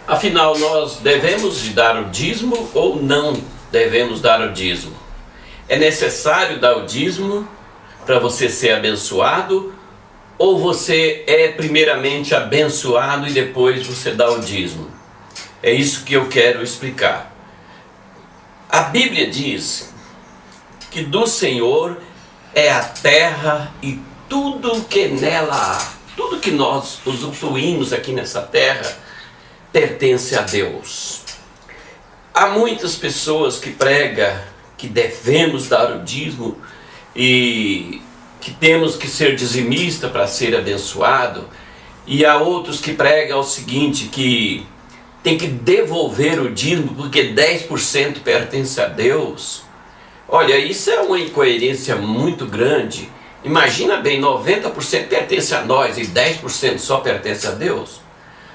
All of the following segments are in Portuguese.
Afinal, nós devemos dar o dízimo ou não devemos dar o dízimo? É necessário dar o dízimo para você ser abençoado? Ou você é primeiramente abençoado e depois você dá o dízimo? É isso que eu quero explicar. A Bíblia diz que do Senhor é a terra e tudo que nela há. Tudo que nós usufruímos aqui nessa terra pertence a Deus. Há muitas pessoas que pregam que devemos dar o dízimo e que temos que ser dizimista para ser abençoado, e há outros que pregam o seguinte, que tem que devolver o dízimo porque 10% pertence a Deus. Olha, isso é uma incoerência muito grande. Imagina bem, 90% pertence a nós e 10% só pertence a Deus.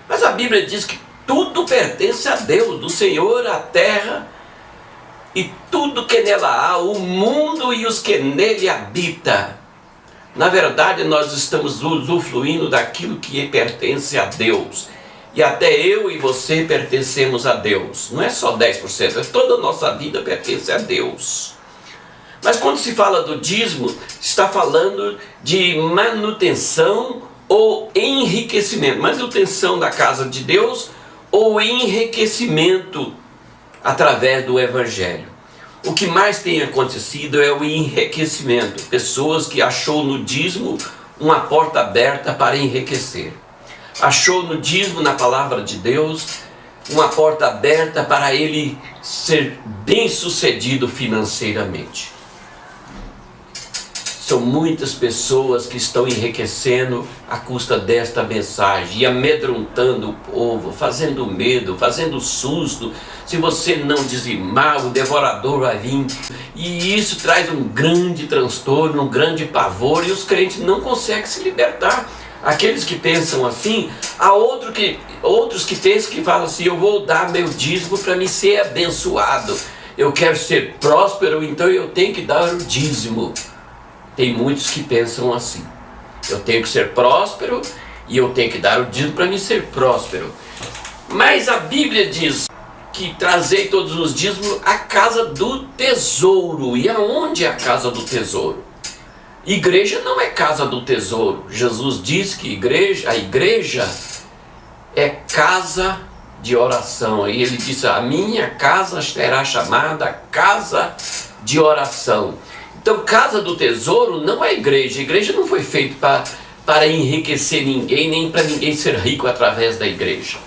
Mas a Bíblia diz que tudo pertence a Deus, do Senhor a terra e tudo que nela há, o mundo e os que nele habitam. Na verdade, nós estamos usufruindo daquilo que pertence a Deus. E até eu e você pertencemos a Deus. Não é só 10%, toda a nossa vida pertence a Deus. Mas quando se fala do dízimo, está falando de manutenção ou enriquecimento. Manutenção da casa de Deus ou enriquecimento através do Evangelho. O que mais tem acontecido é o enriquecimento. Pessoas que achou no dízimo uma porta aberta para enriquecer. Achou no dízimo, na palavra de Deus, uma porta aberta para ele ser bem-sucedido financeiramente. São muitas pessoas que estão enriquecendo à custa desta mensagem e amedrontando o povo, fazendo medo, fazendo susto. Se você não dizimar, o devorador vai vir. E isso traz um grande transtorno, um grande pavor, e os crentes não conseguem se libertar. Aqueles que pensam assim, há outros que pensam, que falam assim: eu vou dar meu dízimo para me ser abençoado. Eu quero ser próspero, então eu tenho que dar o dízimo. Tem muitos que pensam assim: eu tenho que ser próspero e eu tenho que dar o dízimo para me ser próspero. Mas a Bíblia diz que trazei todos os dízimos à casa do tesouro. E aonde é a casa do tesouro? Igreja não é casa do tesouro. Jesus diz que a igreja é casa de oração. E ele disse: a minha casa será chamada casa de oração. Então, casa do tesouro não é igreja. A igreja não foi feita para enriquecer ninguém, nem para ninguém ser rico através da igreja.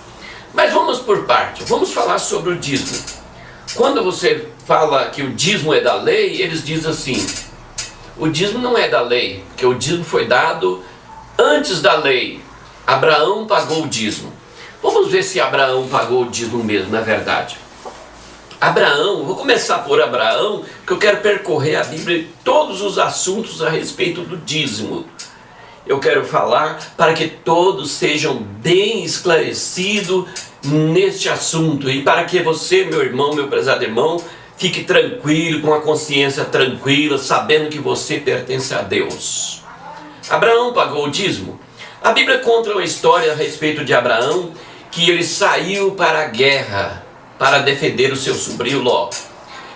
Mas vamos por parte. Vamos falar sobre o dízimo. Quando você fala que o dízimo é da lei, eles dizem assim: o dízimo não é da lei, porque o dízimo foi dado antes da lei. Abraão pagou o dízimo. Vamos ver se Abraão pagou o dízimo mesmo, na verdade. Abraão, vou começar por Abraão, que eu quero percorrer a Bíblia e todos os assuntos a respeito do dízimo. Eu quero falar para que todos sejam bem esclarecidos neste assunto e para que você, meu irmão, meu prezado irmão, fique tranquilo, com a consciência tranquila, sabendo que você pertence a Deus. Abraão pagou o dízimo. A Bíblia conta uma história a respeito de Abraão, que ele saiu para a guerra para defender o seu sobrinho Ló,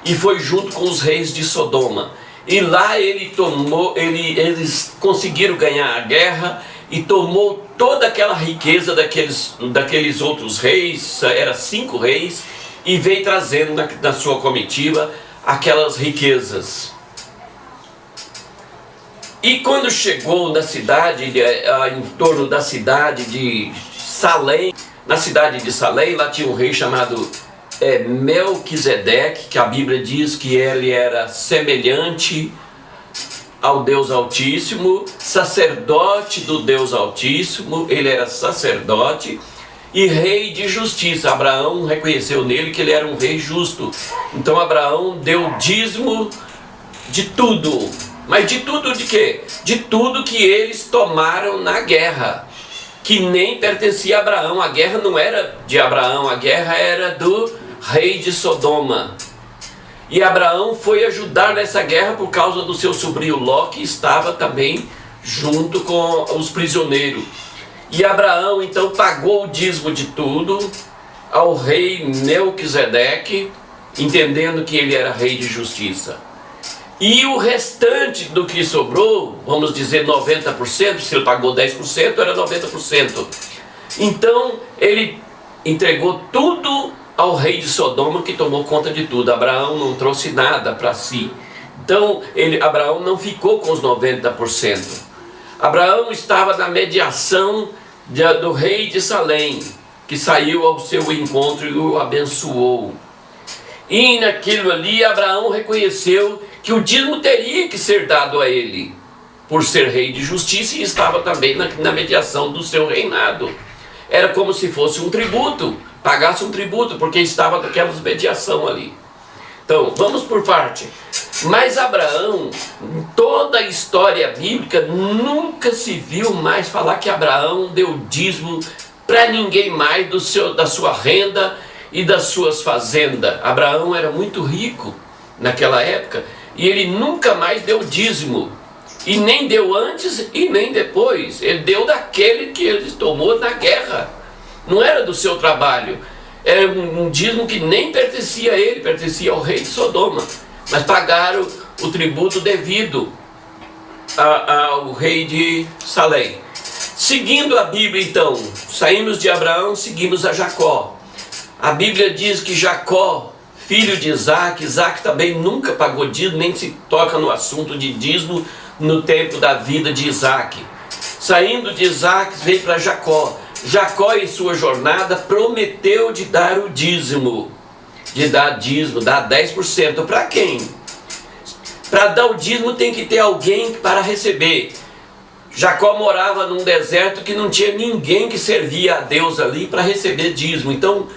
e foi junto com os reis de Sodoma. E lá eles conseguiram ganhar a guerra e tomou toda aquela riqueza daqueles outros reis, eram 5 reis, e veio trazendo na sua comitiva aquelas riquezas. E quando chegou na cidade, em torno da cidade de Salém, na cidade de Salém, lá tinha um rei chamado Melquisedeque, que a Bíblia diz que ele era semelhante ao Deus Altíssimo, sacerdote do Deus Altíssimo. Ele era sacerdote e rei de justiça. Abraão reconheceu nele que ele era um rei justo. Então Abraão deu dízimo de tudo. Mas de tudo de quê? De tudo que eles tomaram na guerra, que nem pertencia a Abraão. A guerra não era de Abraão, a guerra era do rei de Sodoma. E Abraão foi ajudar nessa guerra por causa do seu sobrinho Ló, que estava também junto com os prisioneiros. E Abraão então pagou o dízimo de tudo ao rei Melquisedeque, entendendo que ele era rei de justiça. E o restante do que sobrou, vamos dizer 90%, se ele pagou 10%, era 90%. Então ele entregou tudo ao rei de Sodoma, que tomou conta de tudo. Abraão não trouxe nada para si. Então Abraão não ficou com os 90%. Abraão estava na mediação do rei de Salém, que saiu ao seu encontro e o abençoou. E naquilo ali Abraão reconheceu que o dízimo teria que ser dado a ele, por ser rei de justiça, e estava também na mediação do seu reinado. Era como se fosse um tributo, pagasse um tributo, porque estava naquela mediação ali. Então, vamos por parte. Mas Abraão, em toda a história bíblica, nunca se viu mais falar que Abraão deu dízimo para ninguém mais da sua renda e das suas fazendas. Abraão era muito rico naquela época e ele nunca mais deu dízimo. E nem deu antes e nem depois. Ele deu daquele que ele tomou na guerra. Não era do seu trabalho. Era um dízimo que nem pertencia a ele, pertencia ao rei de Sodoma. Mas pagaram o tributo devido ao rei de Salém. Seguindo a Bíblia então, saímos de Abraão, seguimos a Jacó. A Bíblia diz que Jacó, filho de Isaac, Isaac também nunca pagou dízimo, nem se toca no assunto de dízimo no tempo da vida de Isaac. Saindo de Isaac, veio para Jacó. Jacó, em sua jornada, prometeu de dar o dízimo. De dar dízimo, dar 10%. Para quem? Para dar o dízimo tem que ter alguém para receber. Jacó morava num deserto que não tinha ninguém que servia a Deus ali para receber dízimo. Então,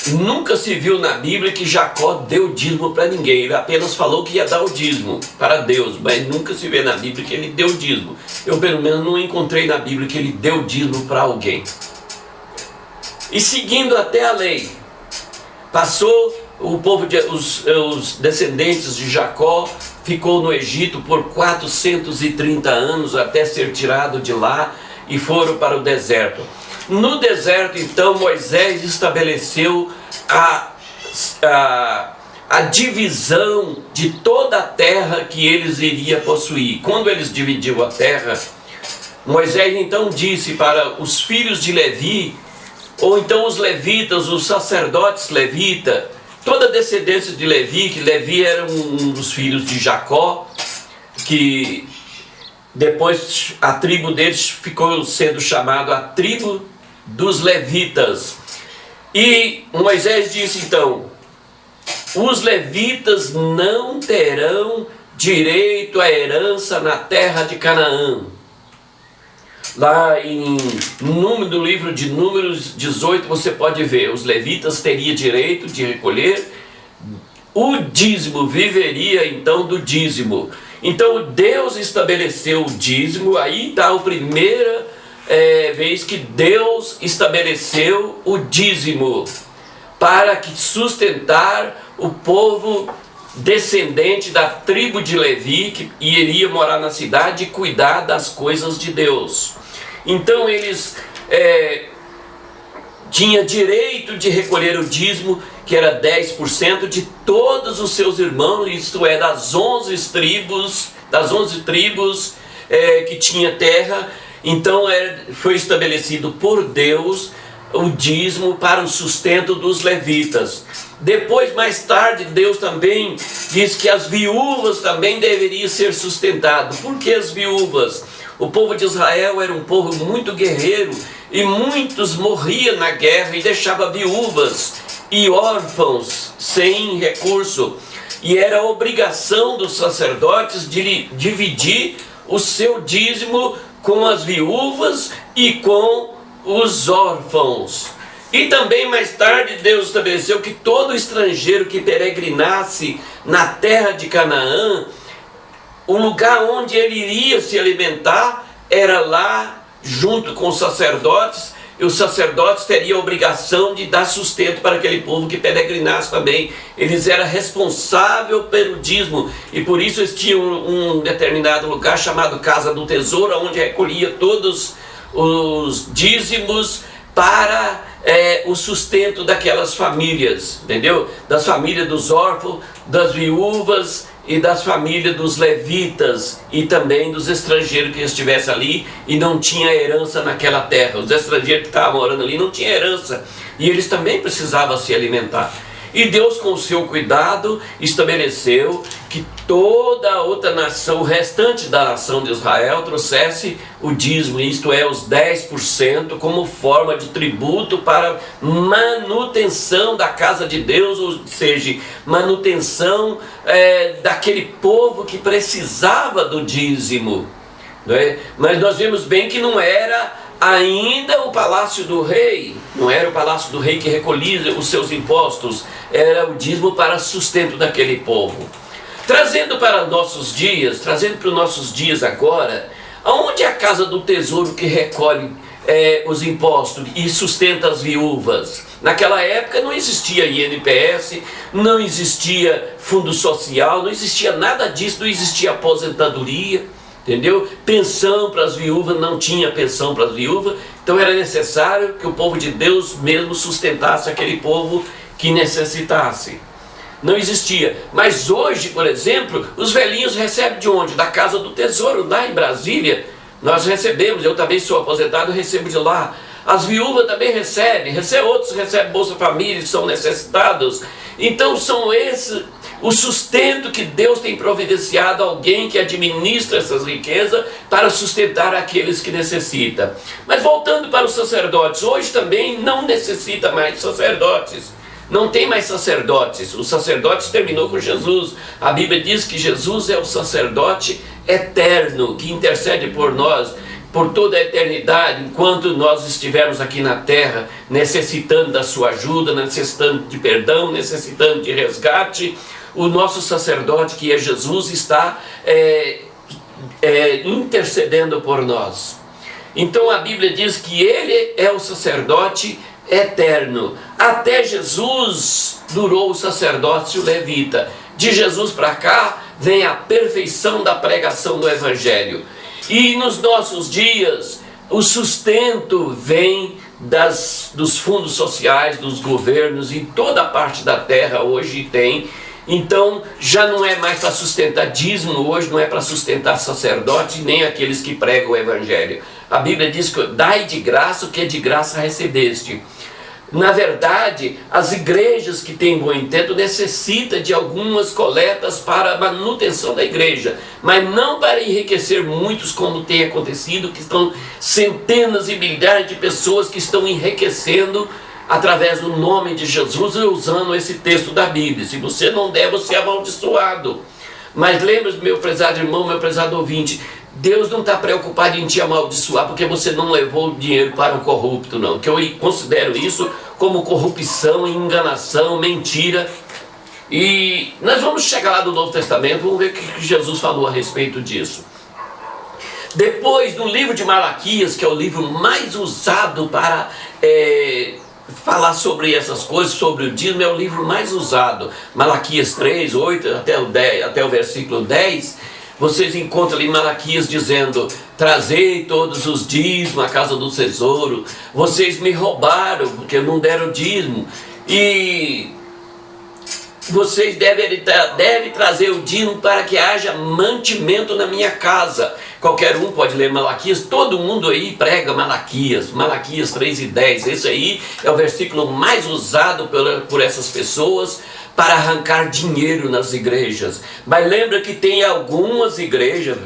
nunca se viu na Bíblia que Jacó deu dízimo para ninguém. Ele apenas falou que ia dar o dízimo para Deus, mas nunca se vê na Bíblia que ele deu dízimo. Eu pelo menos não encontrei na Bíblia que ele deu dízimo para alguém. E seguindo até a lei, passou o povo, os descendentes de Jacó, ficou no Egito por 430 anos até ser tirado de lá e foram para o deserto. No deserto, então, Moisés estabeleceu a divisão de toda a terra que eles iriam possuir. Quando eles dividiu a terra, Moisés então disse para os filhos de Levi, ou então os levitas, os sacerdotes levitas, toda a descendência de Levi, que Levi era um dos filhos de Jacó, que depois a tribo deles ficou sendo chamada a tribo dos levitas. E Moisés disse então: os levitas não terão direito à herança na terra de Canaã. Lá no livro de Números 18 você pode ver, os levitas teriam direito de recolher o dízimo, viveria então do dízimo. Então Deus estabeleceu o dízimo, aí está a primeira vez que Deus estabeleceu o dízimo para que sustentar o povo descendente da tribo de Levi, que iria morar na cidade e cuidar das coisas de Deus. Então eles tinham direito de recolher o dízimo, que era 10% de todos os seus irmãos, isto é, das 11 tribos que tinha terra. Então foi estabelecido por Deus o dízimo para o sustento dos levitas. Depois, mais tarde, Deus também diz que as viúvas também deveriam ser sustentadas. Por que as viúvas? O povo de Israel era um povo muito guerreiro e muitos morriam na guerra e deixavam viúvas e órfãos sem recurso. E era obrigação dos sacerdotes de dividir o seu dízimo com as viúvas e com os órfãos. E também mais tarde Deus estabeleceu que todo estrangeiro que peregrinasse na terra de Canaã, o lugar onde ele iria se alimentar era lá junto com os sacerdotes, e os sacerdotes teriam a obrigação de dar sustento para aquele povo que peregrinasse também. Eles eram responsáveis pelo dízimo, e por isso eles tinham um determinado lugar chamado Casa do Tesouro, onde recolhia todos os dízimos para o sustento daquelas famílias, entendeu? Das famílias dos órfãos, das viúvas e das famílias dos levitas e também dos estrangeiros que estivessem ali e não tinha herança naquela terra. Os estrangeiros que estavam morando ali não tinham herança e eles também precisavam se alimentar. E Deus, com o seu cuidado, estabeleceu que toda a outra nação, o restante da nação de Israel, trouxesse o dízimo, isto é, os 10%, como forma de tributo para manutenção da casa de Deus, ou seja, manutenção daquele povo que precisava do dízimo. Não é? Mas nós vemos bem que não era ainda o palácio do rei, não era o palácio do rei que recolhia os seus impostos, era o dízimo para sustento daquele povo. Trazendo para os nossos dias agora, aonde é a casa do tesouro que recolhe os impostos e sustenta as viúvas? Naquela época não existia INPS, não existia fundo social, não existia nada disso, não existia aposentadoria. Entendeu? Pensão para as viúvas, não tinha pensão para as viúvas, então era necessário que o povo de Deus mesmo sustentasse aquele povo que necessitasse. Não existia. Mas hoje, por exemplo, os velhinhos recebem de onde? Da Casa do Tesouro, lá em Brasília. Nós recebemos, eu também sou aposentado, recebo de lá. As viúvas também recebem, outros recebem Bolsa Família, que são necessitados. Então são esses o sustento que Deus tem providenciado a alguém que administra essas riquezas para sustentar aqueles que necessitam. Mas voltando para os sacerdotes, hoje também não necessita mais sacerdotes. Não tem mais sacerdotes. Os sacerdotes terminou com Jesus. A Bíblia diz que Jesus é o sacerdote eterno que intercede por nós por toda a eternidade, enquanto nós estivermos aqui na terra, necessitando da sua ajuda, necessitando de perdão, necessitando de resgate. O nosso sacerdote, que é Jesus, está intercedendo por nós. Então a Bíblia diz que ele é o sacerdote eterno. Até Jesus durou o sacerdócio levita. De Jesus para cá vem a perfeição da pregação do Evangelho. E nos nossos dias o sustento vem dos fundos sociais, dos governos, em toda a parte da terra hoje tem. Então já não é mais para sustentar dízimo, hoje não é para sustentar sacerdote, nem aqueles que pregam o Evangelho. A Bíblia diz que dai de graça o que de graça recebeste. Na verdade, as igrejas que têm bom intento necessitam de algumas coletas para a manutenção da igreja, mas não para enriquecer muitos, como tem acontecido, que estão centenas e milhares de pessoas que estão enriquecendo através do nome de Jesus e usando esse texto da Bíblia. Se você não der, você é amaldiçoado. Mas lembre-se, meu prezado irmão, meu prezado ouvinte, Deus não está preocupado em te amaldiçoar porque você não levou o dinheiro para o corrupto, não. Que eu considero isso como corrupção, enganação, mentira. E nós vamos chegar lá do Novo Testamento, vamos ver o que Jesus falou a respeito disso. Depois, no livro de Malaquias, que é o livro mais usado para falar sobre essas coisas, sobre o dízimo, é o livro mais usado. Malaquias 3, 8, até o versículo 10, vocês encontram ali Malaquias dizendo: trazei todos os dízimos à casa do tesouro, vocês me roubaram porque não deram dízimo, e vocês devem trazer o dízimo para que haja mantimento na minha casa. Qualquer um pode ler Malaquias, todo mundo aí prega Malaquias 3 e 10, esse aí é o versículo mais usado por essas pessoas para arrancar dinheiro nas igrejas. Mas lembra que tem algumas igrejas,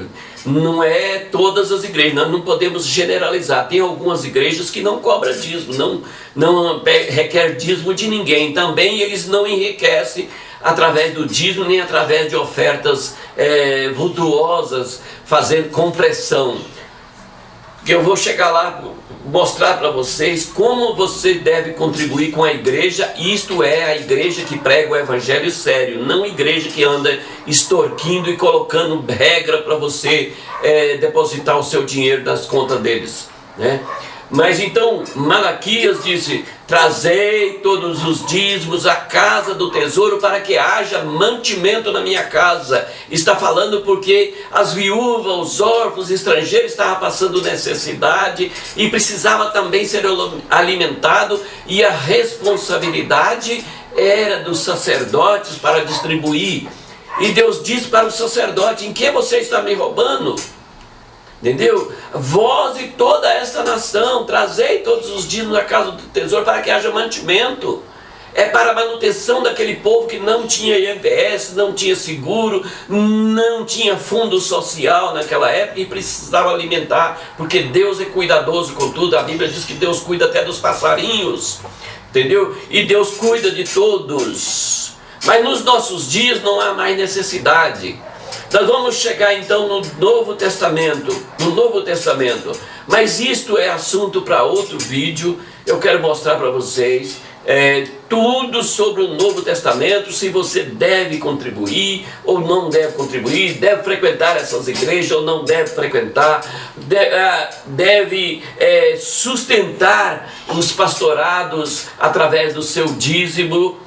não é todas as igrejas, nós não podemos generalizar, tem algumas igrejas que não cobram dízimo, não requer dízimo de ninguém, também eles não enriquecem através do dízimo, nem através de ofertas vultuosas, fazendo compressão. Que eu vou chegar lá, mostrar para vocês como você deve contribuir com a igreja, isto é, a igreja que prega o Evangelho sério, não a igreja que anda extorquindo e colocando regra para você depositar o seu dinheiro nas contas deles, né? Mas então Malaquias disse: trazei todos os dízimos à casa do tesouro para que haja mantimento na minha casa. Está falando porque as viúvas, os órfãos, os estrangeiros estavam passando necessidade e precisava também ser alimentado, e a responsabilidade era dos sacerdotes para distribuir. E Deus diz para o sacerdote: em que você está me roubando? Entendeu? Vós e toda esta nação, trazei todos os dízimos na casa do tesouro para que haja mantimento. É para a manutenção daquele povo que não tinha INPS, não tinha seguro, não tinha fundo social naquela época e precisava alimentar, porque Deus é cuidadoso com tudo. A Bíblia diz que Deus cuida até dos passarinhos, entendeu? E Deus cuida de todos. Mas nos nossos dias não há mais necessidade. Nós vamos chegar então no Novo Testamento, mas isto é assunto para outro vídeo. Eu quero mostrar para vocês tudo sobre o Novo Testamento, se você deve contribuir ou não deve contribuir, deve frequentar essas igrejas ou não deve frequentar, deve sustentar os pastorados através do seu dízimo.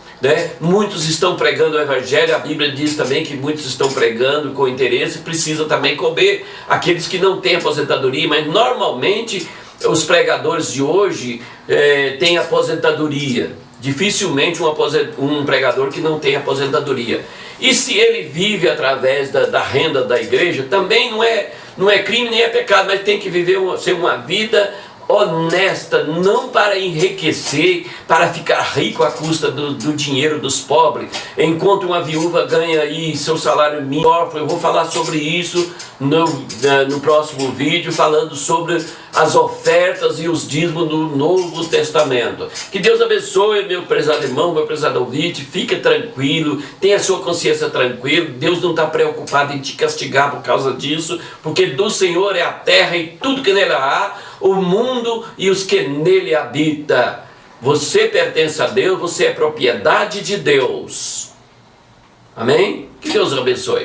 Muitos estão pregando o Evangelho. A Bíblia diz também que muitos estão pregando com interesse, precisam também comer. Aqueles que não têm aposentadoria, mas normalmente os pregadores de hoje têm aposentadoria. Dificilmente um pregador que não tem aposentadoria. E se ele vive através da renda da igreja, também não é crime nem é pecado, mas tem que viver ser uma vida honesta, não para enriquecer, para ficar rico à custa do dinheiro dos pobres. Enquanto uma viúva ganha aí seu salário mínimo, eu vou falar sobre isso no próximo vídeo, falando sobre as ofertas e os dízimos do Novo Testamento. Que Deus abençoe, meu prezado irmão, meu prezado ouvinte. Fica tranquilo, tenha a sua consciência tranquila. Deus não está preocupado em te castigar por causa disso, porque do Senhor é a terra e tudo que nela há, o mundo e os que nele habitam. Você pertence a Deus, você é propriedade de Deus. Amém? Que Deus abençoe.